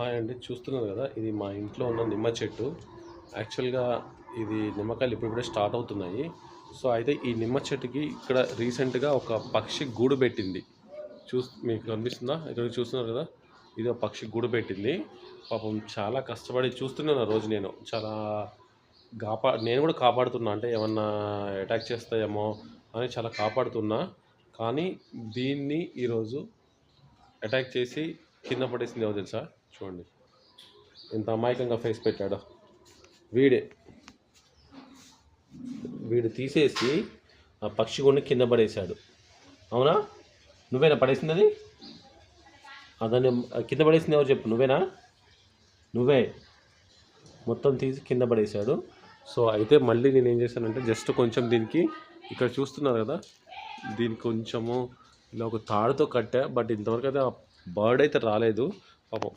Hi అండి. చూస్తున్నారు కదా, ఇది మా ఇంట్లో ఉన్న నిమ్మ చెట్టు. యాక్చువల్గా ఇది నిమ్మకాయలు ఇప్పుడిప్పుడే స్టార్ట్ అవుతున్నాయి. సో అయితే ఈ నిమ్మ చెట్టుకి ఇక్కడ రీసెంట్గా ఒక పక్షి గూడు పెట్టింది. మీకు కనిపిస్తుందా? ఇక్కడ చూస్తున్నారు కదా, ఇది ఒక పక్షి గూడు పెట్టింది. పాపం చాలా కష్టపడి చూస్తున్నాను రోజు. నేను చాలా నేను కూడా కాపాడుతున్నా, అంటే ఏమన్నా అటాక్ చేస్తాయేమో అని చాలా కాపాడుతున్నా. కానీ దీన్ని ఈరోజు అటాక్ చేసి కింద పడేసింది ఎవరు తెలుసా? చూడండి ఎంత అమాయకంగా ఫేస్ పెట్టాడో. వీడు తీసేసి ఆ పక్షి గుండె కింద పడేశాడు. అవునా? నువ్వేనా పడేసింది అది? అదని కింద పడేసింది ఎవరు చెప్పు? నువ్వేనా? నువ్వే మొత్తం తీసి కింద పడేశాడు. సో అయితే మళ్ళీ నేను ఏం చేశానంటే, జస్ట్ కొంచెం దీనికి, ఇక్కడ చూస్తున్నారు కదా, దీనికి కొంచెము ఇలా ఒక తాడుతో కట్టా. బట్ ఇంతవరకు అయితే ఆ బర్డ్ అయితే రాలేదు పాపం.